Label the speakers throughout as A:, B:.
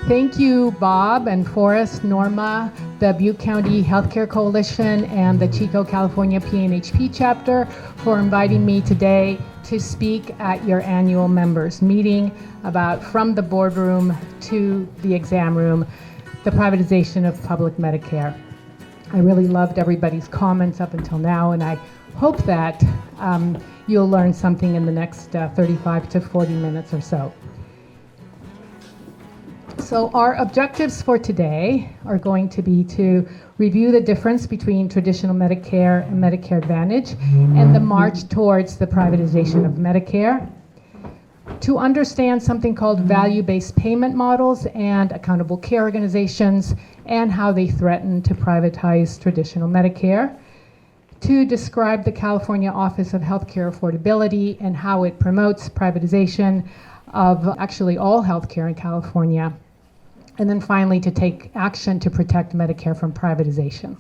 A: Thank you, Bob and Forrest, Norma, the Butte County Healthcare Coalition, and the Chico, California PNHP chapter for inviting me today to speak at your annual members meeting about from the boardroom to the exam room, the privatization of public Medicare. I really loved everybody's comments up until now, and I hope that you'll learn something in the next 35 to 40 minutes or so. So our objectives for today are going to be to review the difference between traditional Medicare and Medicare Advantage and the march towards the privatization of Medicare, to understand something called value-based payment models and accountable care organizations and how they threaten to privatize traditional Medicare, to describe the California Office of Healthcare Affordability and how it promotes privatization of actually all healthcare in California, and then finally to take action to protect Medicare from privatization.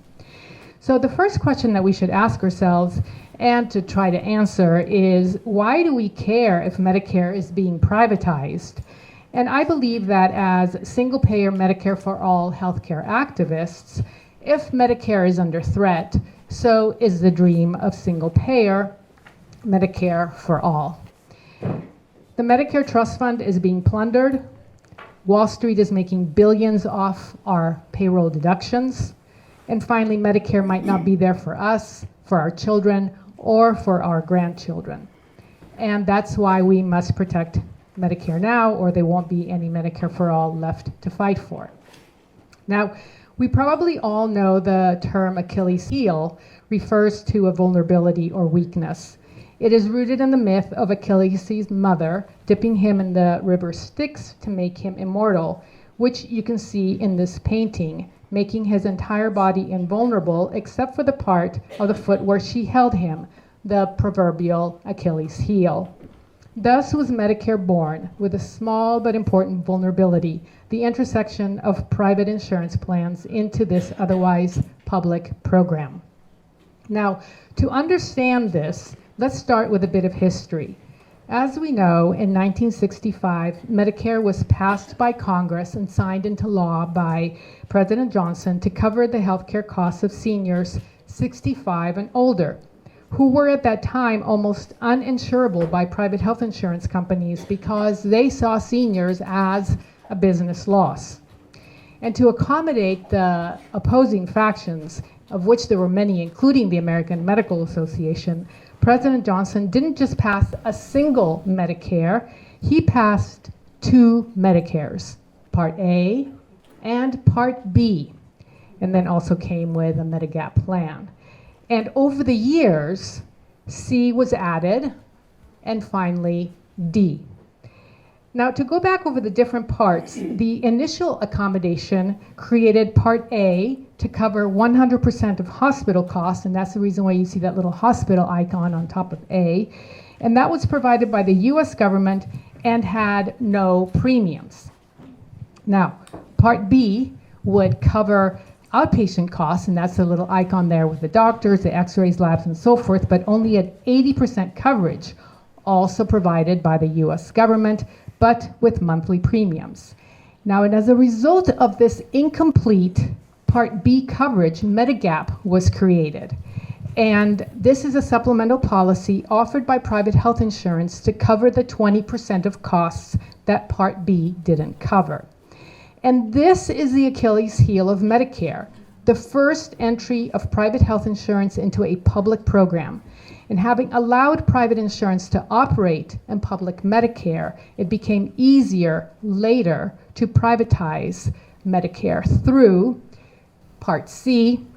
A: So the first question that we should ask ourselves and to try to answer is, why do we care if Medicare is being privatized? And I believe that as single-payer Medicare for all healthcare activists, if Medicare is under threat, so is the dream of single-payer Medicare for all. The Medicare Trust Fund is being plundered. Wall Street is making billions off our payroll deductions. And finally, Medicare might not be there for us, for our children, or for our grandchildren. And that's why we must protect Medicare now, or there won't be any Medicare for all left to fight for. Now, we probably all know the term Achilles heel refers to a vulnerability or weakness. It is rooted in the myth of Achilles' mother dipping him in the river Styx to make him immortal, which you can see in this painting, making his entire body invulnerable except for the part of the foot where she held him, the proverbial Achilles heel. Thus was Medicare born, with a small but important vulnerability, the intersection of private insurance plans into this otherwise public program. Now, to understand this, let's start with a bit of history. As we know, in 1965, Medicare was passed by Congress and signed into law by President Johnson to cover the healthcare costs of seniors 65 and older, who were at that time almost uninsurable by private health insurance companies because they saw seniors as a business loss. And to accommodate the opposing factions, of which there were many, including the American Medical Association, President Johnson didn't just pass a single Medicare, he passed two Medicares, Part A and Part B, and then also came with a Medigap plan. And over the years, C was added, and finally D. Now, to go back over the different parts, the initial accommodation created Part A to cover 100% of hospital costs, and that's the reason why you see that little hospital icon on top of A. And that was provided by the US government and had no premiums. Now, Part B would cover outpatient costs, and that's the little icon there with the doctors, the x-rays, labs, and so forth, but only at 80% coverage, also provided by the US government, but with monthly premiums. Now, and as a result of this incomplete Part B coverage, Medigap was created. And this is a supplemental policy offered by private health insurance to cover the 20% of costs that Part B didn't cover. And this is the Achilles heel of Medicare, the first entry of private health insurance into a public program. And having allowed private insurance to operate in public Medicare, it became easier later to privatize Medicare through Part C,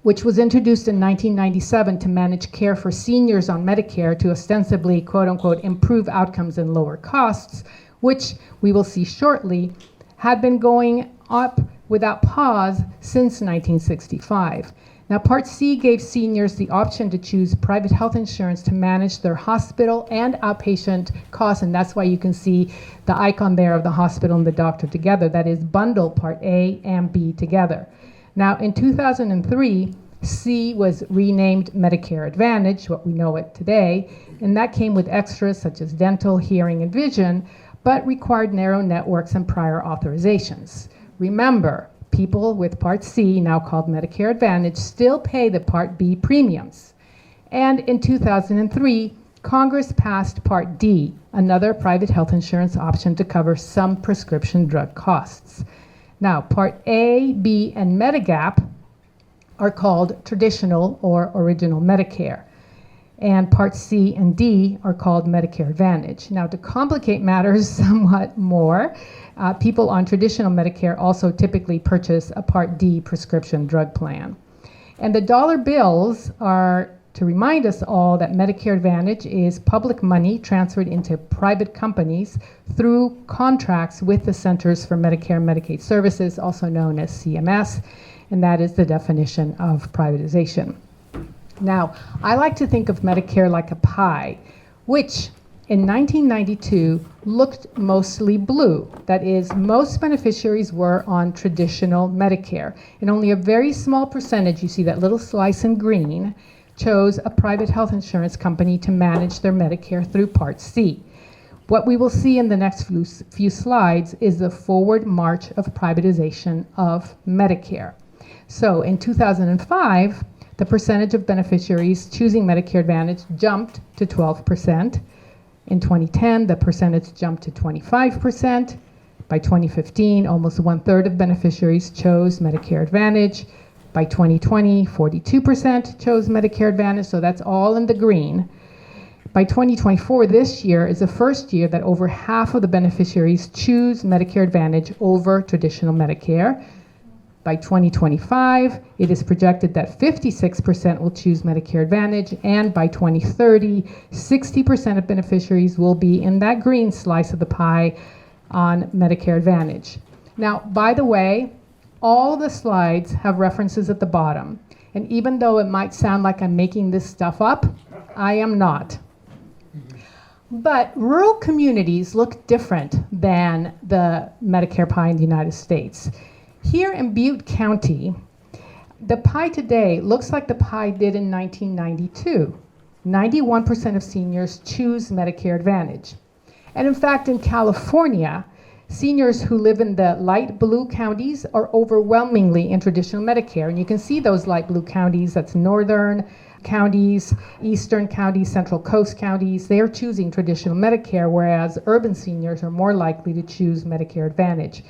A: which was introduced in 1997 to manage care for seniors on Medicare to ostensibly, quote unquote, improve outcomes and lower costs, which we will see shortly, had been going up without pause since 1965. Now, Part C gave seniors the option to choose private health insurance to manage their hospital and outpatient costs, and that's why you can see the icon there of the hospital and the doctor together. That is, bundle Part A and B together. Now, in 2003, C was renamed Medicare Advantage, what we know it today, and that came with extras such as dental, hearing, and vision, but required narrow networks and prior authorizations. Remember, people with Part C, now called Medicare Advantage, still pay the Part B premiums. And in 2003, Congress passed Part D, another private health insurance option to cover some prescription drug costs. Now, Part A, B, and Medigap are called traditional or original Medicare. And Part C and D are called Medicare Advantage. Now, to complicate matters somewhat more, people on traditional Medicare also typically purchase a Part D prescription drug plan. And the dollar bills are to remind us all that Medicare Advantage is public money transferred into private companies through contracts with the Centers for Medicare and Medicaid Services, also known as CMS, and that is the definition of privatization. Now, I like to think of Medicare like a pie, which in 1992 looked mostly blue. That is, most beneficiaries were on traditional Medicare, and only a very small percentage, you see that little slice in green, chose a private health insurance company to manage their Medicare through Part C. What we will see in the next few slides is the forward march of privatization of Medicare. So in 2005, the percentage of beneficiaries choosing Medicare Advantage jumped to 12%. In 2010, the percentage jumped to 25%. By 2015, almost 1/3 of beneficiaries chose Medicare Advantage. By 2020, 42% chose Medicare Advantage, so that's all in the green. By 2024, this year is the first year that over half of the beneficiaries choose Medicare Advantage over traditional Medicare. By 2025, it is projected that 56% will choose Medicare Advantage, and by 2030, 60% of beneficiaries will be in that green slice of the pie on Medicare Advantage. Now, by the way, all the slides have references at the bottom, and even though it might sound like I'm making this stuff up, I am not. But rural communities look different than the Medicare pie in the United States. Here in Butte County, the pie today looks like the pie did in 1992. 91% of seniors choose Medicare Advantage. And in fact, in California, seniors who live in the light blue counties are overwhelmingly in traditional Medicare. And you can see those light blue counties, that's northern counties, eastern counties, central coast counties. They are choosing traditional Medicare, whereas urban seniors are more likely to choose Medicare Advantage.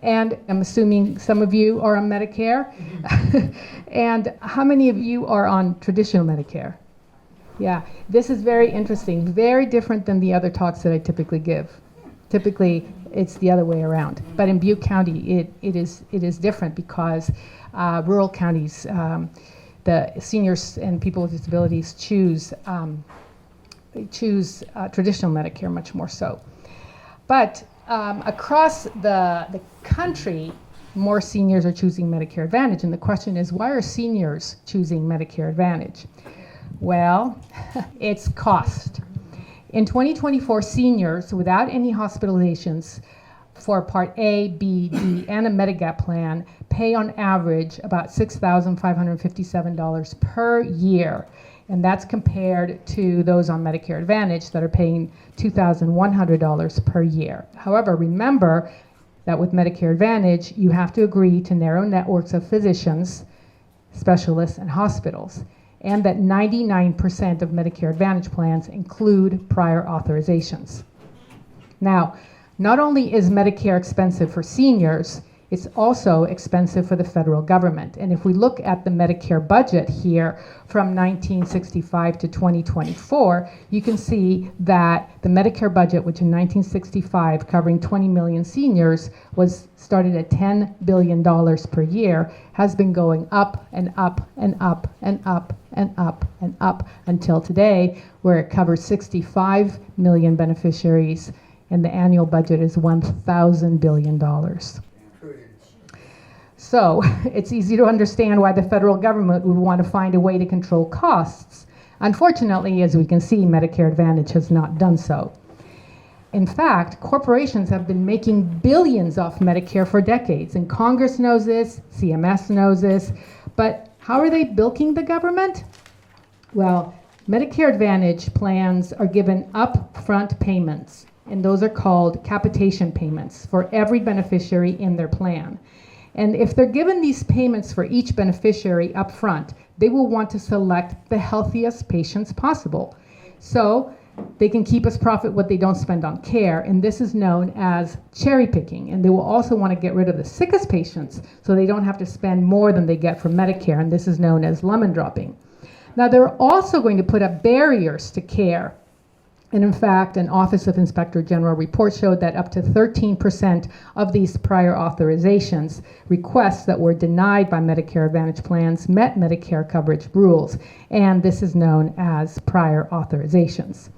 A: And I'm assuming some of you are on Medicare. And how many of you are on traditional Medicare? Yeah, this is very interesting, very different than the other talks that I typically give. Typically, it's the other way around. But in Butte County, it is different because rural counties, the seniors and people with disabilities choose traditional Medicare much more so. But across the country, more seniors are choosing Medicare Advantage. And the question is, why are seniors choosing Medicare Advantage? Well, it's cost. In 2024, seniors without any hospitalizations for Part A, B, D, and a Medigap plan pay on average about $6,557 per year. And that's compared to those on Medicare Advantage that are paying $2,100 per year. However, remember that with Medicare Advantage, you have to agree to narrow networks of physicians, specialists, and hospitals, and that 99% of Medicare Advantage plans include prior authorizations. Now, not only is Medicare expensive for seniors, it's also expensive for the federal government. And if we look at the Medicare budget here from 1965 to 2024, you can see that the Medicare budget, which in 1965 covering 20 million seniors was started at $10 billion per year, has been going up and up and up and up and up and up until today, where it covers 65 million beneficiaries, and the annual budget is $1,000 billion. So it's easy to understand why the federal government would want to find a way to control costs. Unfortunately, as we can see, Medicare Advantage has not done so. In fact, corporations have been making billions off Medicare for decades, and Congress knows this, CMS knows this, but how are they bilking the government? Well, Medicare Advantage plans are given upfront payments and those are called capitation payments for every beneficiary in their plan. And if they're given these payments for each beneficiary up front, they will want to select the healthiest patients possible. So they can keep as profit what they don't spend on care, and this is known as cherry picking. And they will also want to get rid of the sickest patients so they don't have to spend more than they get from Medicare, and this is known as lemon dropping. Now, they're also going to put up barriers to care. And in fact, an Office of Inspector General report showed that up to 13% of these prior authorizations requests that were denied by Medicare Advantage plans met Medicare coverage rules, and this is known as prior authorizations.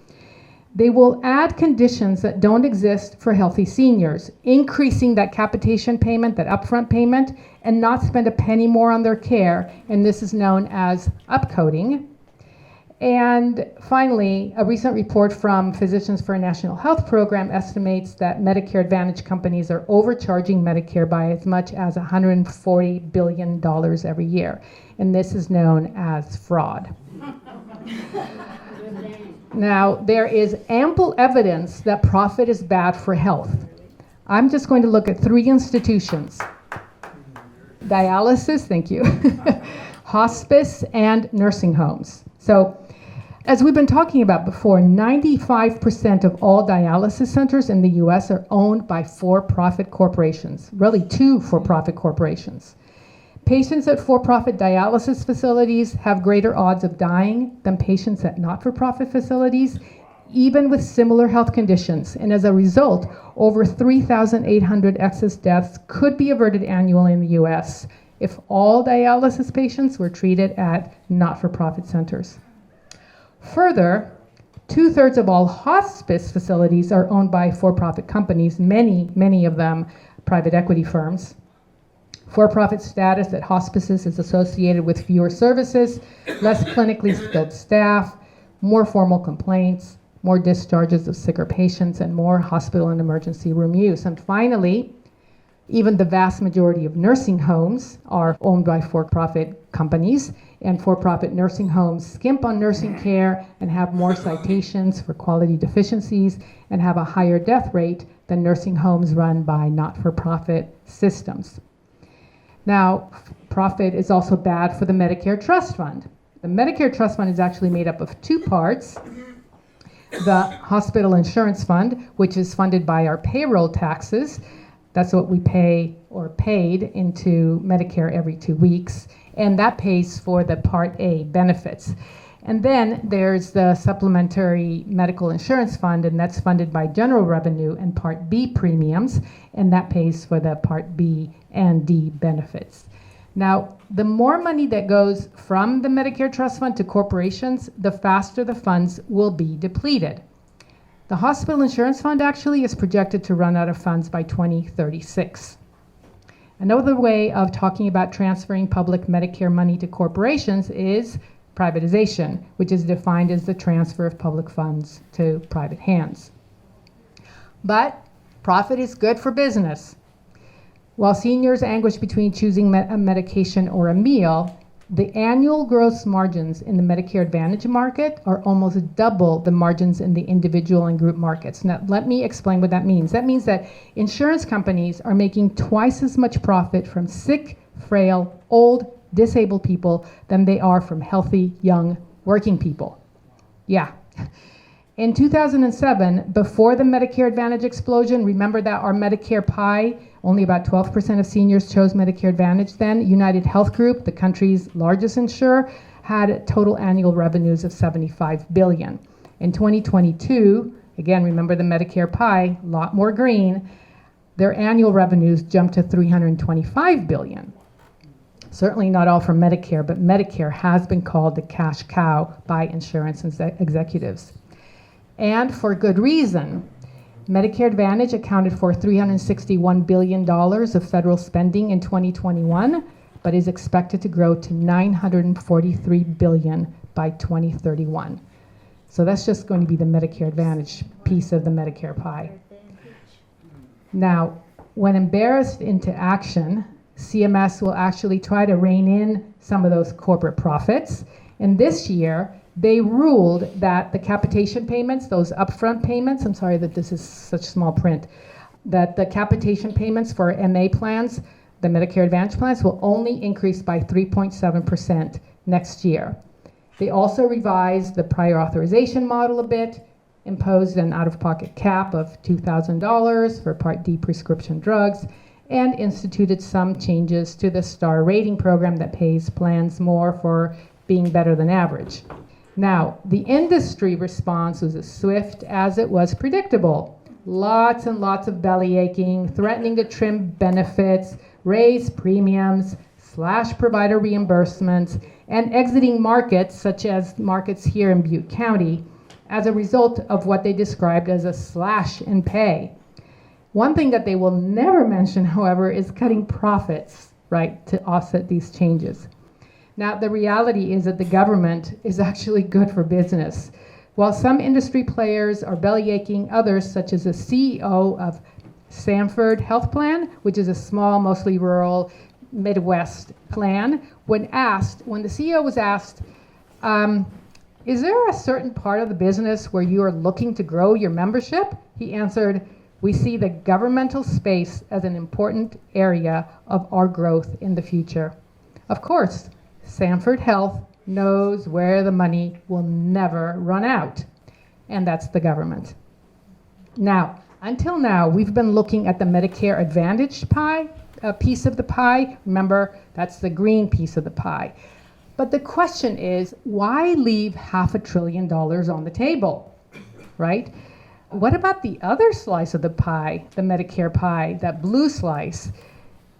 A: They will add conditions that don't exist for healthy seniors, increasing that capitation payment, that upfront payment, and not spend a penny more on their care, and this is known as upcoding. And finally, a recent report from Physicians for a National Health Program estimates that Medicare Advantage companies are overcharging Medicare by as much as $140 billion every year, and this is known as fraud. Now, there is ample evidence that profit is bad for health. I'm just going to look at 3 institutions: dialysis, thank you, hospice, and nursing homes. So, as we've been talking about before, 95% of all dialysis centers in the US are owned by for-profit corporations, really 2 for-profit corporations. Patients at for-profit dialysis facilities have greater odds of dying than patients at not-for-profit facilities, even with similar health conditions. And as a result, over 3,800 excess deaths could be averted annually in the US if all dialysis patients were treated at not-for-profit centers. Further, 2/3 of all hospice facilities are owned by for-profit companies, many of them private equity firms. For-profit status at hospices is associated with fewer services, less clinically skilled staff, more formal complaints, more discharges of sicker patients, and more hospital and emergency room use. And finally, even the vast majority of nursing homes are owned by for-profit companies, and for-profit nursing homes skimp on nursing care and have more citations for quality deficiencies and have a higher death rate than nursing homes run by not-for-profit systems. Now, profit is also bad for the Medicare Trust Fund. The Medicare Trust Fund is actually made up of 2 parts. The Hospital Insurance Fund, which is funded by our payroll taxes. That's what we pay or paid into Medicare every 2 weeks, and that pays for the Part A benefits. And then there's the Supplementary Medical Insurance Fund, and that's funded by general revenue and Part B premiums, and that pays for the Part B and D benefits. Now, the more money that goes from the Medicare Trust Fund to corporations, the faster the funds will be depleted. The Hospital Insurance Fund actually is projected to run out of funds by 2036. Another way of talking about transferring public Medicare money to corporations is privatization, which is defined as the transfer of public funds to private hands. But profit is good for business. While seniors anguish between choosing a medication or a meal, the annual gross margins in the Medicare Advantage market are almost double the margins in the individual and group markets. Now, let me explain what that means. That means that insurance companies are making twice as much profit from sick, frail, old, disabled people than they are from healthy, young, working people. Yeah. In 2007, before the Medicare Advantage explosion, remember that our Medicare pie, only about 12% of seniors chose Medicare Advantage then. United Health Group, the country's largest insurer, had total annual revenues of $75 billion. In 2022, again, remember the Medicare pie, a lot more green, their annual revenues jumped to $325 billion. Certainly not all from Medicare, but Medicare has been called the cash cow by insurance executives. And for good reason. Medicare Advantage accounted for $361 billion of federal spending in 2021, but is expected to grow to $943 billion by 2031. So that's just going to be the Medicare Advantage piece of the Medicare pie. Now, when embarrassed into action, CMS will actually try to rein in some of those corporate profits. And this year, they ruled that the capitation payments, those upfront payments, I'm sorry that this is such small print, that the capitation payments for MA plans, the Medicare Advantage plans, will only increase by 3.7% next year. They also revised the prior authorization model a bit, imposed an out-of-pocket cap of $2,000 for Part D prescription drugs, and instituted some changes to the STAR rating program that pays plans more for being better than average. Now, the industry response was as swift as it was predictable. Lots and lots of belly aching, threatening to trim benefits, raise premiums, slash provider reimbursements, and exiting markets, such as markets here in Butte County, as a result of what they described as a slash in pay. One thing that they will never mention, however, is cutting profits, right, to offset these changes. Now, the reality is that the government is actually good for business. While some industry players are belly aching, others, such as the CEO of Sanford Health Plan, which is a small, mostly rural Midwest plan, when the CEO was asked, is there a certain part of the business where you are looking to grow your membership? He answered, we see the governmental space as an important area of our growth in the future. Of course, Sanford Health knows where the money will never run out, and that's the government. Now, until now, we've been looking at the Medicare Advantage pie, a piece of the pie. Remember, that's the green piece of the pie. But the question is, why leave $500 billion on the table, right? What about the other slice of the pie, the Medicare pie, that blue slice,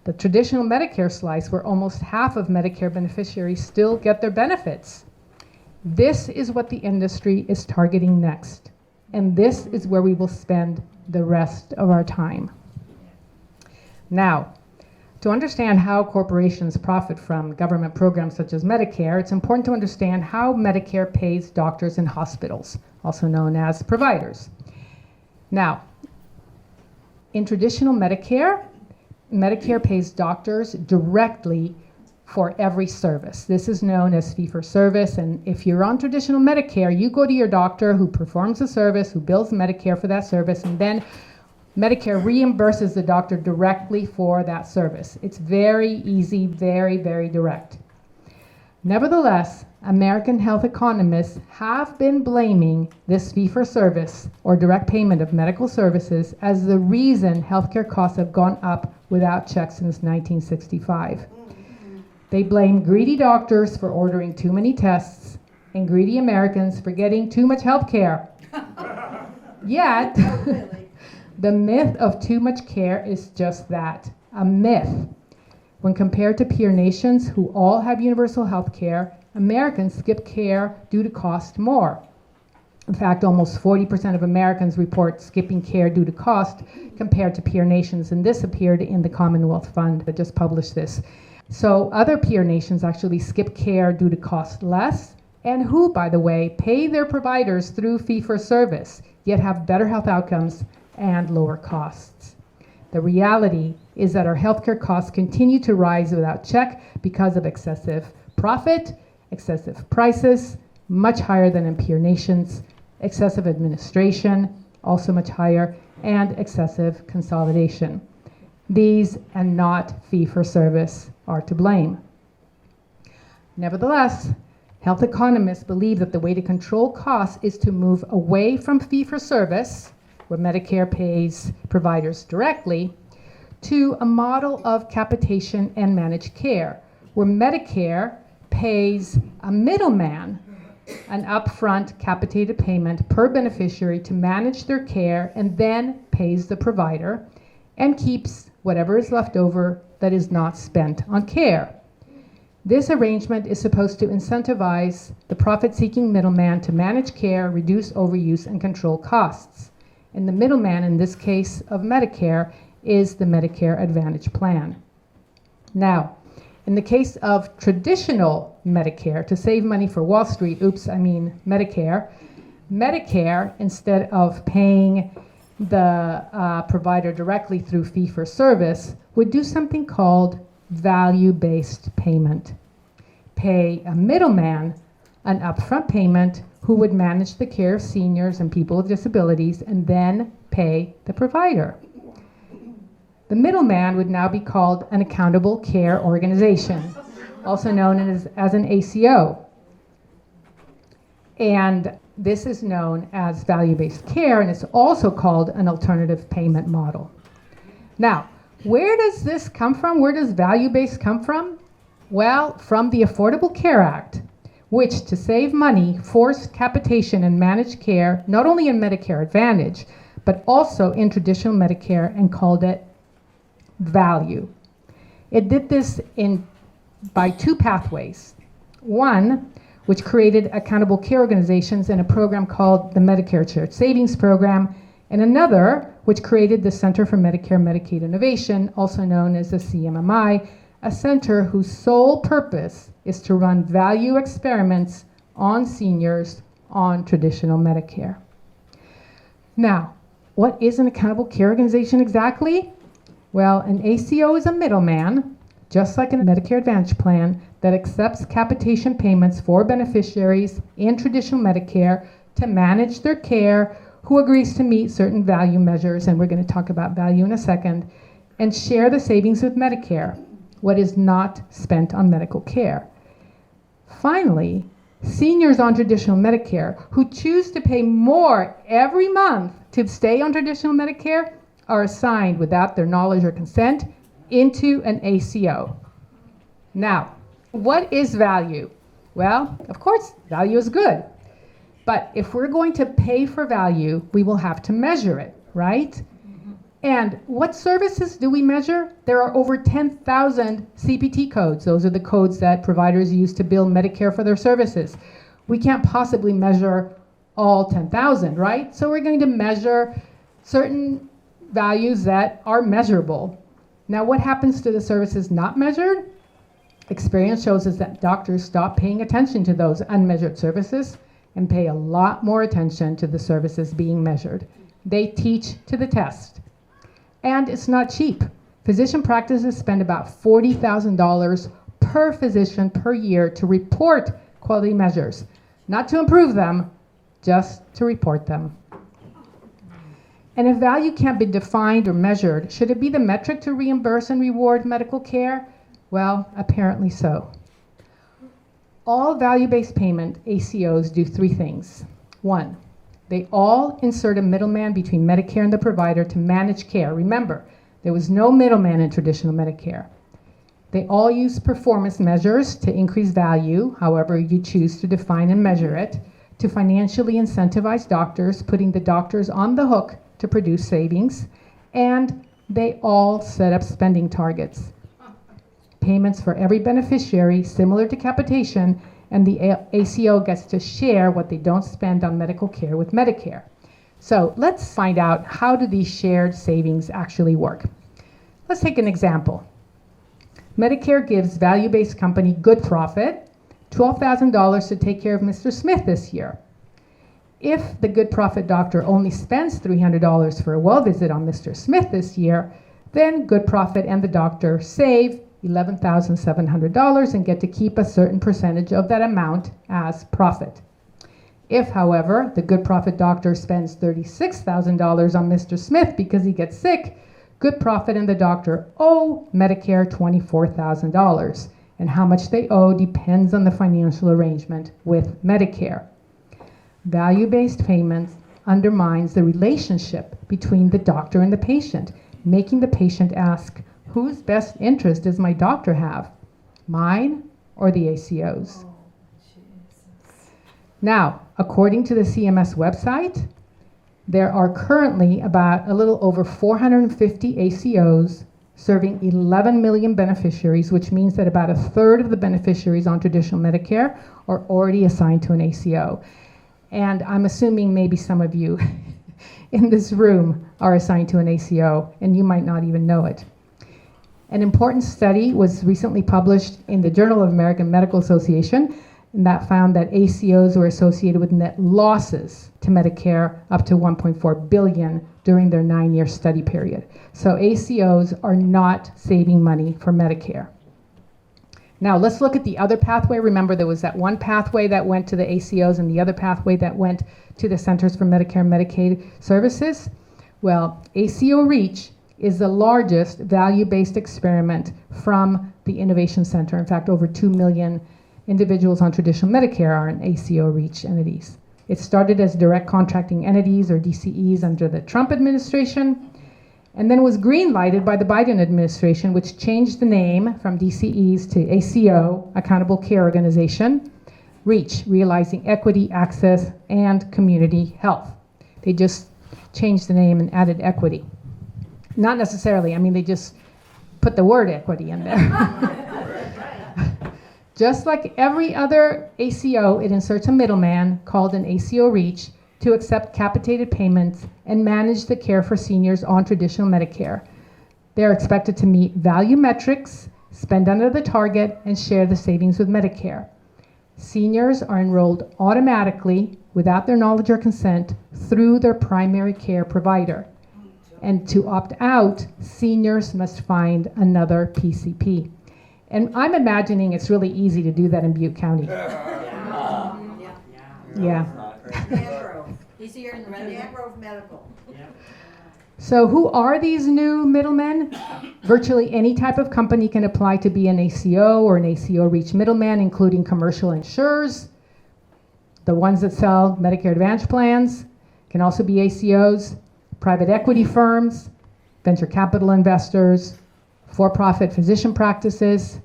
A: the traditional Medicare slice, where almost half of Medicare beneficiaries still get their benefits? This is what the industry is targeting next, and this is where we will spend the rest of our time. Now, to understand how corporations profit from government programs such as Medicare, it's important to understand how Medicare pays doctors and hospitals, also known as providers. Now, in traditional Medicare, Medicare pays doctors directly for every service. This is known as fee-for-service, and if you're on traditional Medicare, you go to your doctor who performs the service, who bills Medicare for that service, and then Medicare reimburses the doctor directly for that service. It's very easy, very, very direct. Nevertheless, American health economists have been blaming this fee-for-service or direct payment of medical services as the reason healthcare costs have gone up without checks since 1965. They blame greedy doctors for ordering too many tests and greedy Americans for getting too much healthcare. Yet, the myth of too much care is just that, a myth. When compared to peer nations who all have universal health care, Americans skip care due to cost more. In fact, almost 40% of Americans report skipping care due to cost compared to peer nations, and this appeared in the Commonwealth Fund that just published this. So other peer nations actually skip care due to cost less, and who, by the way, pay their providers through fee-for-service, yet have better health outcomes and lower costs. The reality is that our healthcare costs continue to rise without check because of excessive profit, excessive prices, much higher than in peer nations, excessive administration, also much higher, and excessive consolidation. These, and not fee-for-service, are to blame. Nevertheless, health economists believe that the way to control costs is to move away from fee-for-service, where Medicare pays providers directly, to a model of capitation and managed care, where Medicare pays a middleman an upfront capitated payment per beneficiary to manage their care and then pays the provider and keeps whatever is left over that is not spent on care. This arrangement is supposed to incentivize the profit-seeking middleman to manage care, reduce overuse, and control costs. And the middleman, in this case of Medicare, is the Medicare Advantage plan. Now, in the case of traditional Medicare, to save money for Wall Street, Medicare, instead of paying the provider directly through fee-for-service, would do something called value-based payment. Pay a middleman an upfront payment, who would manage the care of seniors and people with disabilities and then pay the provider. The middleman would now be called an accountable care organization, also known as an ACO. And this is known as value-based care, and it's also called an alternative payment model. Now, where does this come from? Where does value-based come from? Well, from the Affordable Care Act, which, to save money, forced capitation and managed care, not only in Medicare Advantage, but also in traditional Medicare, and called it value. It did this by two pathways. One, which created accountable care organizations in a program called the Medicare Shared Savings Program, and another, which created the Center for Medicare and Medicaid Innovation, also known as the CMMI, a center whose sole purpose is to run value experiments on seniors on traditional Medicare. Now, what is an accountable care organization exactly? Well, an ACO is a middleman, just like a Medicare Advantage plan, that accepts capitation payments for beneficiaries in traditional Medicare to manage their care, who agrees to meet certain value measures, and we're going to talk about value in a second, and share the savings with Medicare, what is not spent on medical care. Finally, seniors on traditional Medicare who choose to pay more every month to stay on traditional Medicare are assigned, without their knowledge or consent, into an ACO. Now, what is value? Well, of course, value is good. But if we're going to pay for value, we will have to measure it, right? Mm-hmm. And what services do we measure? There are over 10,000 CPT codes. Those are the codes that providers use to bill Medicare for their services. We can't possibly measure all 10,000, right? So we're going to measure certain values that are measurable. Now, what happens to the services not measured? Experience shows us that doctors stop paying attention to those unmeasured services and pay a lot more attention to the services being measured. They teach to the test. And it's not cheap. Physician practices spend about $40,000 per physician per year to report quality measures, not to improve them, just to report them. And if value can't be defined or measured, should it be the metric to reimburse and reward medical care? Well, apparently so. All value-based payment ACOs do three things. One, they all insert a middleman between Medicare and the provider to manage care. Remember, there was no middleman in traditional Medicare. They all use performance measures to increase value, however you choose to define and measure it, to financially incentivize doctors, putting the doctors on the hook to produce savings, and they all set up spending targets. Payments for every beneficiary, similar to capitation, and the ACO gets to share what they don't spend on medical care with Medicare. So let's find out, how do these shared savings actually work? Let's take an example. Medicare gives value-based company Good Profit $12,000 to take care of Mr. Smith this year. If the Good Profit doctor only spends $300 for a well visit on Mr. Smith this year, then Good Profit and the doctor save $11,700 and get to keep a certain percentage of that amount as profit. If, however, the Good Profit doctor spends $36,000 on Mr. Smith because he gets sick, Good Profit and the doctor owe Medicare $24,000, and how much they owe depends on the financial arrangement with Medicare. Value-based payments undermines the relationship between the doctor and the patient, making the patient ask, whose best interest does my doctor have? Mine or the ACO's? Oh, now, according to the CMS website, there are currently about a little over 450 ACOs serving 11 million beneficiaries, which means that about a third of the beneficiaries on traditional Medicare are already assigned to an ACO. And I'm assuming maybe some of you in this room are assigned to an ACO, and you might not even know it. An important study was recently published in the Journal of American Medical Association, and that found that ACOs were associated with net losses to Medicare up to $1.4 billion during their 9-year study period. So ACOs are not saving money for Medicare. Now let's look at the other pathway. Remember, there was that one pathway that went to the ACOs and the other pathway that went to the Centers for Medicare and Medicaid Services. Well, ACO REACH is the largest value-based experiment from the Innovation Center. In fact, over 2 million individuals on traditional Medicare are in ACO REACH entities. It started as direct contracting entities, or DCEs, under the Trump administration, and then was green-lighted by the Biden administration, which changed the name from DCEs to ACO, Accountable Care Organization, REACH, Realizing Equity, Access, and Community Health. They just changed the name and added equity. Not necessarily, I mean, they just put the word equity in there. Just like every other ACO, it inserts a middleman called an ACO REACH to accept capitated payments and manage the care for seniors on traditional Medicare. They are expected to meet value metrics, spend under the target, and share the savings with Medicare. Seniors are enrolled automatically, without their knowledge or consent, through their primary care provider. And to opt out, seniors must find another PCP. And I'm imagining it's really easy to do that in Butte County. Yeah.
B: Easier in Grove Medical.
A: So who are these new middlemen? Virtually any type of company can apply to be an ACO or an ACO REACH middleman, including commercial insurers. The ones that sell Medicare Advantage plans can also be ACOs, private equity firms, venture capital investors, for-profit physician practices,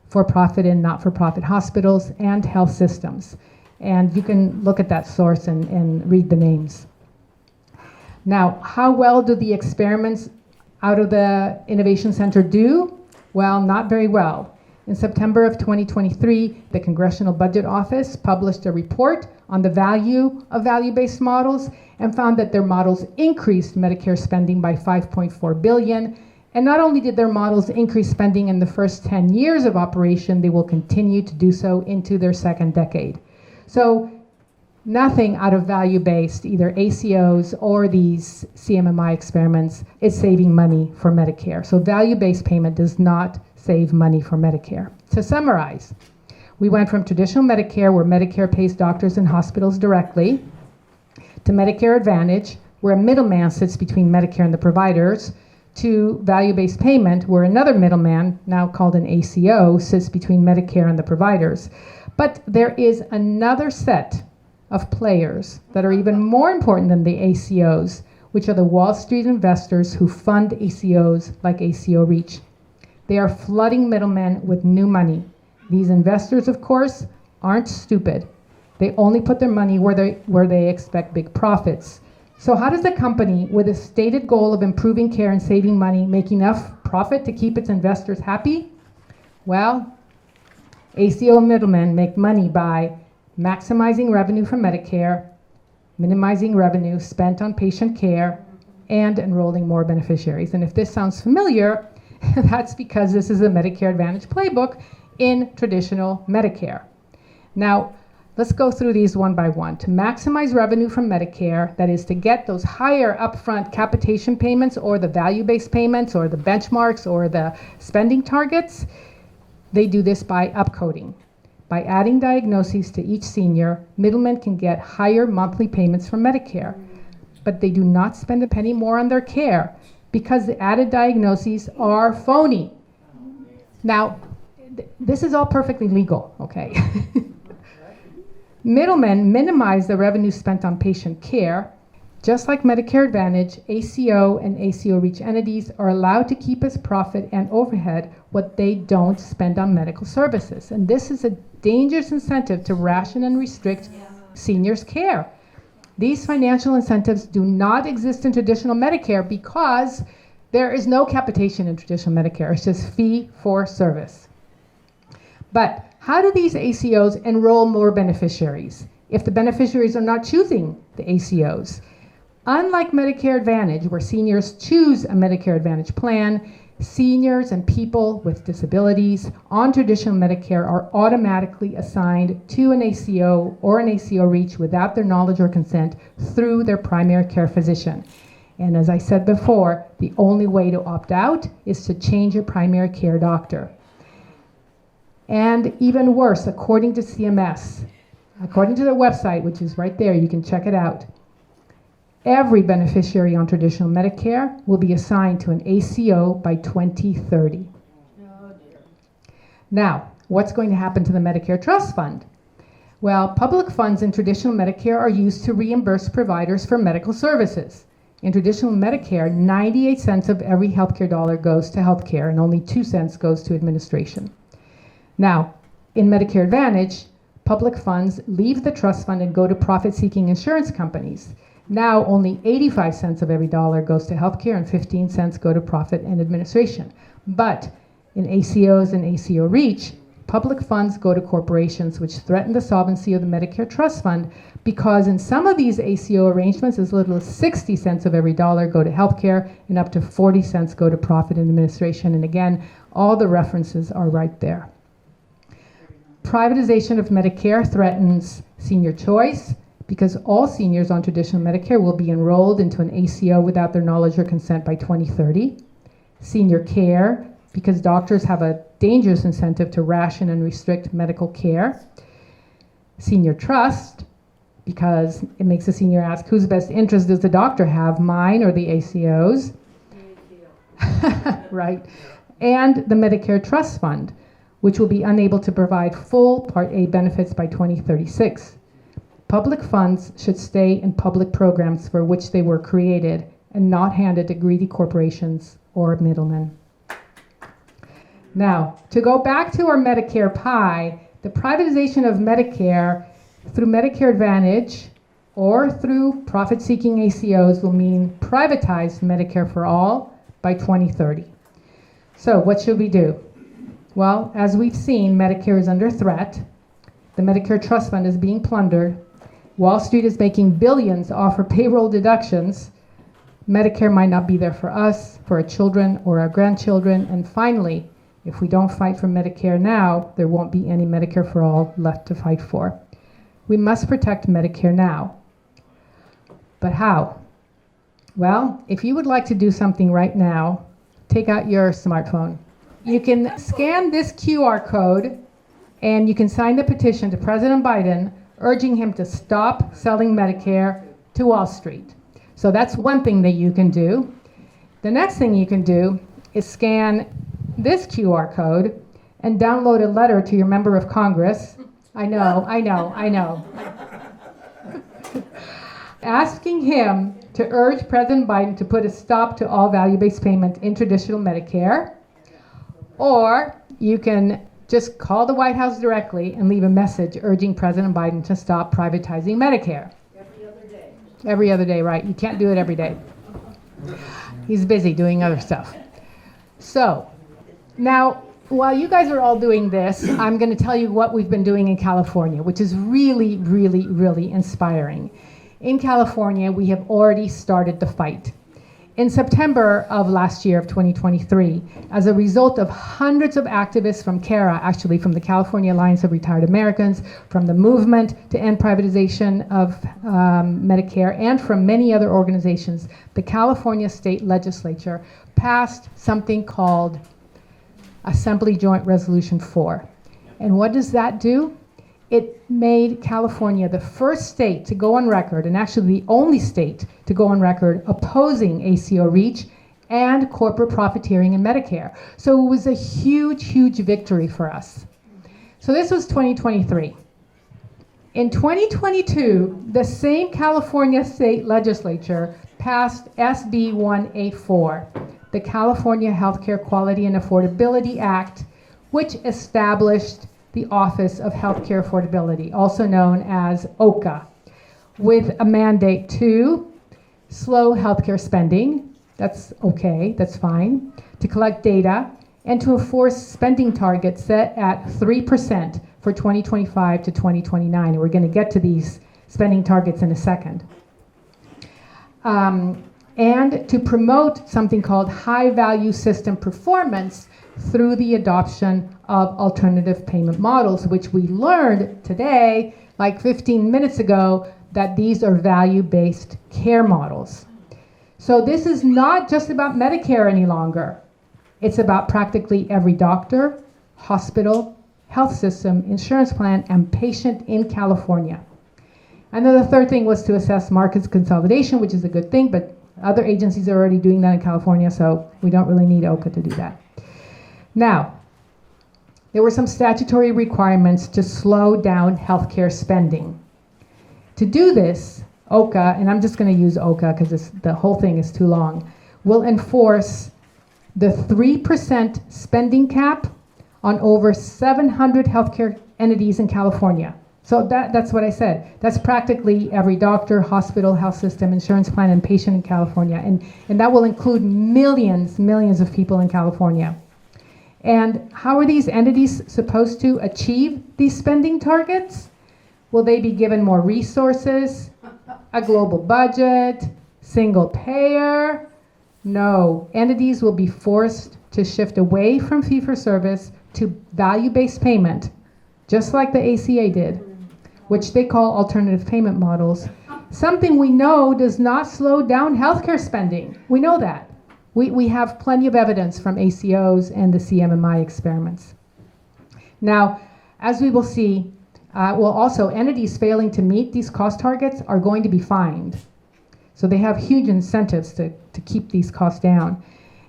A: for-profit and not-for-profit hospitals, and health systems. And you can look at that source and read the names. Now, how well do the experiments out of the Innovation Center do? Well, not very well. In September of 2023, the Congressional Budget Office published a report on the value of value-based models and found that their models increased Medicare spending by $5.4 billion. And not only did their models increase spending in the first 10 years of operation, they will continue to do so into their second decade. So nothing out of value-based, either ACOs or these CMMI experiments, is saving money for Medicare. So value-based payment does not save money for Medicare. To summarize, we went from traditional Medicare, where Medicare pays doctors and hospitals directly, to Medicare Advantage, where a middleman sits between Medicare and the providers, to value-based payment, where another middleman, now called an ACO, sits between Medicare and the providers. But there is another set of players that are even more important than the ACOs, which are the Wall Street investors who fund ACOs like ACO REACH. They are flooding middlemen with new money. These investors, of course, aren't stupid. They only put their money where they expect big profits. So how does a company with a stated goal of improving care and saving money make enough profit to keep its investors happy? Well, ACO middlemen make money by maximizing revenue from Medicare, minimizing revenue spent on patient care, and enrolling more beneficiaries. And if this sounds familiar, that's because this is a Medicare Advantage playbook in traditional Medicare. Now, let's go through these one by one. To maximize revenue from Medicare, that is to get those higher upfront capitation payments or the value-based payments or the benchmarks or the spending targets, they do this by upcoding. By adding diagnoses to each senior, middlemen can get higher monthly payments from Medicare, but they do not spend a penny more on their care because the added diagnoses are phony. Now, this is all perfectly legal, okay? Middlemen minimize the revenue spent on patient care. Just like Medicare Advantage, ACO and ACO REACH entities are allowed to keep as profit and overhead what they don't spend on medical services. And this is a dangerous incentive to ration and restrict seniors' care. These financial incentives do not exist in traditional Medicare because there is no capitation in traditional Medicare. It's just fee for service. But how do these ACOs enroll more beneficiaries if the beneficiaries are not choosing the ACOs? Unlike Medicare Advantage, where seniors choose a Medicare Advantage plan, seniors and people with disabilities on traditional Medicare are automatically assigned to an ACO or an ACO REACH without their knowledge or consent through their primary care physician. And as I said before, the only way to opt out is to change your primary care doctor. And even worse, according to CMS, according to their website, which is right there, you can check it out, every beneficiary on traditional Medicare will be assigned to an ACO by 2030.
B: Oh dear.
A: Now, what's going to happen to the Medicare Trust Fund? Well, public funds in traditional Medicare are used to reimburse providers for medical services. In traditional Medicare, 98 cents of every healthcare dollar goes to healthcare and only 2 cents goes to administration. Now, in Medicare Advantage, public funds leave the trust fund and go to profit-seeking insurance companies. Now, only 85 cents of every dollar goes to healthcare and 15 cents go to profit and administration. But in ACOs and ACO REACH, public funds go to corporations, which threaten the solvency of the Medicare Trust Fund, because in some of these ACO arrangements, as little as 60 cents of every dollar go to healthcare and up to 40 cents go to profit and administration. And again, all the references are right there. Privatization of Medicare threatens senior choice, because all seniors on traditional Medicare will be enrolled into an ACO without their knowledge or consent by 2030. Senior care, because doctors have a dangerous incentive to ration and restrict medical care. Senior trust, because it makes the senior ask, whose best interest does the doctor have, mine or the ACO's? Right. And the Medicare Trust Fund, which will be unable to provide full Part A benefits by 2036. Public funds should stay in public programs for which they were created and not handed to greedy corporations or middlemen. Now, to go back to our Medicare pie, the privatization of Medicare through Medicare Advantage or through profit-seeking ACOs will mean privatized Medicare for all by 2030. So what should we do? Well, as we've seen, Medicare is under threat. The Medicare Trust Fund is being plundered. Wall Street is making billions off our payroll deductions. Medicare might not be there for us, for our children or our grandchildren. And finally, if we don't fight for Medicare now, there won't be any Medicare for all left to fight for. We must protect Medicare now. But how? Well, if you would like to do something right now, take out your smartphone. You can scan this QR code and you can sign the petition to President Biden urging him to stop selling Medicare to Wall Street. So that's one thing that you can do. The next thing you can do is scan this QR code and download a letter to your member of Congress. I know. Asking him to urge President Biden to put a stop to all value-based payment in traditional Medicare. Or you can just call the White House directly and leave a message urging President Biden to stop privatizing Medicare.
B: Every other day.
A: Every other day, right? You can't do it every day. He's busy doing other stuff. So, now, while you guys are all doing this, I'm going to tell you what we've been doing in California, which is really, really, really inspiring. In California, we have already started the fight. In September of last year, of 2023, as a result of hundreds of activists from CARA, actually from the California Alliance of Retired Americans, from the movement to end privatization of Medicare, and from many other organizations, the California State Legislature passed something called Assembly Joint Resolution 4. And what does that do? It made California the first state to go on record, and actually the only state to go on record, opposing ACO REACH and corporate profiteering in Medicare. So it was a huge, huge victory for us. So this was 2023. In 2022, the same California state legislature passed SB 184, the California Healthcare Quality and Affordability Act, which established the Office of Healthcare Affordability, also known as OCA, with a mandate to slow healthcare spending, that's okay, that's fine, to collect data, and to enforce spending targets set at 3% for 2025 to 2029. And we're going to get to these spending targets in a second. And to promote something called high-value system performance through the adoption of alternative payment models, which we learned today, like 15 minutes ago, that these are value-based care models. So this is not just about Medicare any longer. It's about practically every doctor, hospital, health system, insurance plan, and patient in California. And then the third thing was to assess markets consolidation, which is a good thing, but other agencies are already doing that in California, so we don't really need OCA to do that. Now, there were some statutory requirements to slow down healthcare spending. To do this, OCA, and I'm just going to use OCA because the whole thing is too long, will enforce the 3% spending cap on over 700 healthcare entities in California. So that's what I said. That's practically every doctor, hospital, health system, insurance plan, and patient in California. And that will include millions of people in California. And how are these entities supposed to achieve these spending targets? Will they be given more resources, a global budget, single payer? No. Entities will be forced to shift away from fee-for-service to value-based payment, just like the ACA did, which they call alternative payment models. Something we know does not slow down healthcare spending. We know that. We have plenty of evidence from ACOs and the CMMI experiments. Now, as we will see, also entities failing to meet these cost targets are going to be fined. So they have huge incentives to keep these costs down.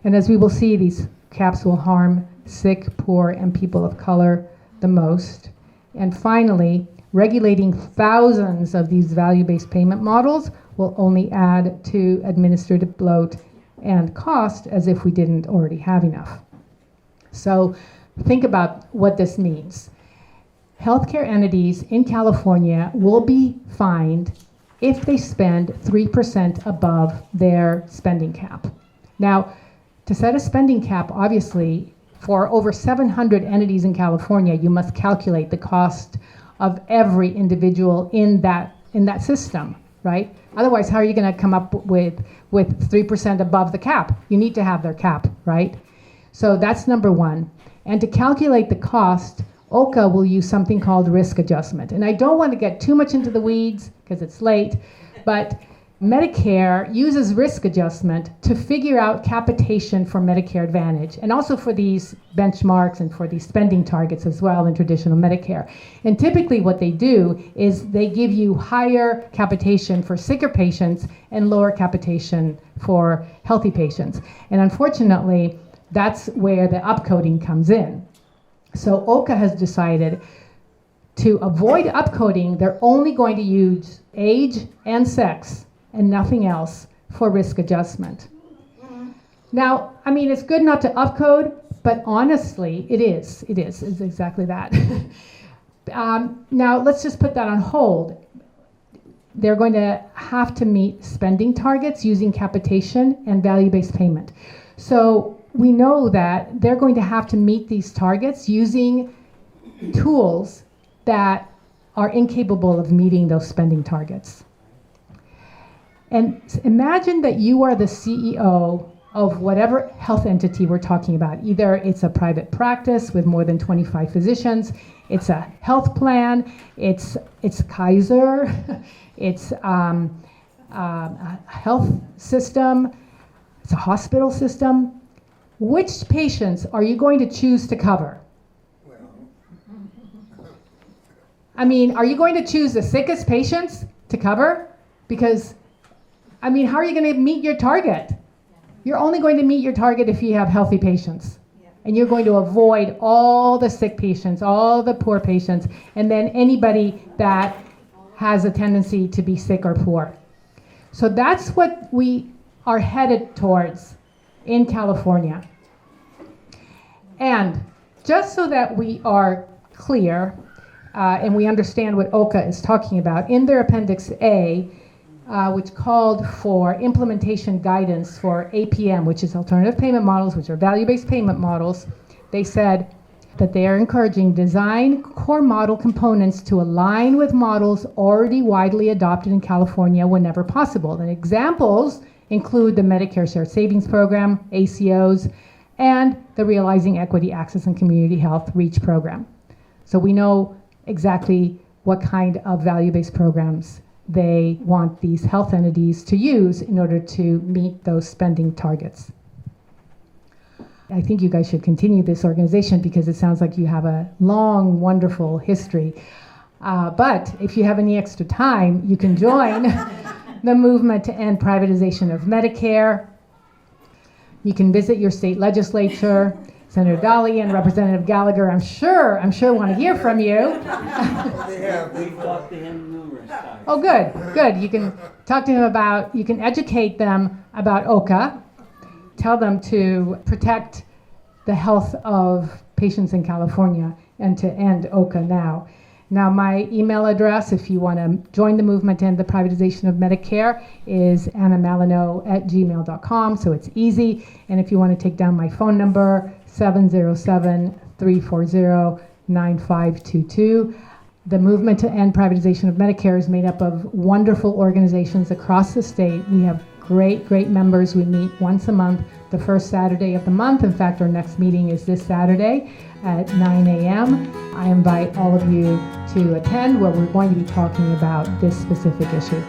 A: And as we will see, these caps will harm sick, poor, and people of color the most. And finally, regulating thousands of these value-based payment models will only add to administrative bloat and cost as if we didn't already have enough. So think about what this means. Healthcare entities in California will be fined if they spend 3% above their spending cap. Now, to set a spending cap, obviously, for over 700 entities in California, you must calculate the cost of every individual in that system, right? Otherwise, how are you going to come up with 3% above the cap? You need to have their cap, right? So that's number one. And to calculate the cost, OCA will use something called risk adjustment. And I don't want to get too much into the weeds because it's late, but Medicare uses risk adjustment to figure out capitation for Medicare Advantage and also for these benchmarks and for these spending targets as well in traditional Medicare. And typically what they do is they give you higher capitation for sicker patients and lower capitation for healthy patients. And unfortunately, that's where the upcoding comes in. So OCA has decided to avoid upcoding, they're only going to use age and sex and nothing else for risk adjustment. Now, I mean, it's good not to upcode, but honestly, it is. It's exactly that. Now, let's just put that on hold. They're going to have to meet spending targets using capitation and value-based payment. So we know that they're going to have to meet these targets using tools that are incapable of meeting those spending targets. And imagine that you are the CEO of whatever health entity we're talking about. Either it's a private practice with more than 25 physicians, it's a health plan, it's Kaiser, it's a health system, it's a hospital system. Which patients are you going to choose to cover? I mean, are you going to choose the sickest patients to cover? Because, I mean, how are you going to meet your target? You're only going to meet your target if you have healthy patients. And you're going to avoid all the sick patients, all the poor patients, and then anybody that has a tendency to be sick or poor. So that's what we are headed towards in California. And just so that we are clear and we understand what OCA is talking about, in their Appendix A, which called for implementation guidance for APM, which is alternative payment models, which are value-based payment models, they said that they are encouraging design core model components to align with models already widely adopted in California whenever possible. And examples include the Medicare Shared Savings Program, ACOs, and the Realizing Equity, Access, and Community Health REACH program. So we know exactly what kind of value-based programs they want these health entities to use in order to meet those spending targets. I think you guys should continue this organization because it sounds like you have a long, wonderful history. But if you have any extra time, you can join the movement to end privatization of Medicare. You can visit your state legislature. Senator Daly and Representative Gallagher, I'm sure want to hear from you.
C: We've talked to him numerous times.
A: Oh, good. You can talk to him you can educate them about OCA. Tell them to protect the health of patients in California and to end OCA now. Now, my email address, if you want to join the movement to end the privatization of Medicare, is annamalinow@gmail.com, so it's easy. And if you want to take down my phone number, 707-340-9522. The movement to end privatization of Medicare is made up of wonderful organizations across the state. We have great members. We meet once a month, the first Saturday of the month. In fact, our next meeting is this Saturday at 9 a.m. I invite all of you to attend where we're going to be talking about this specific issue.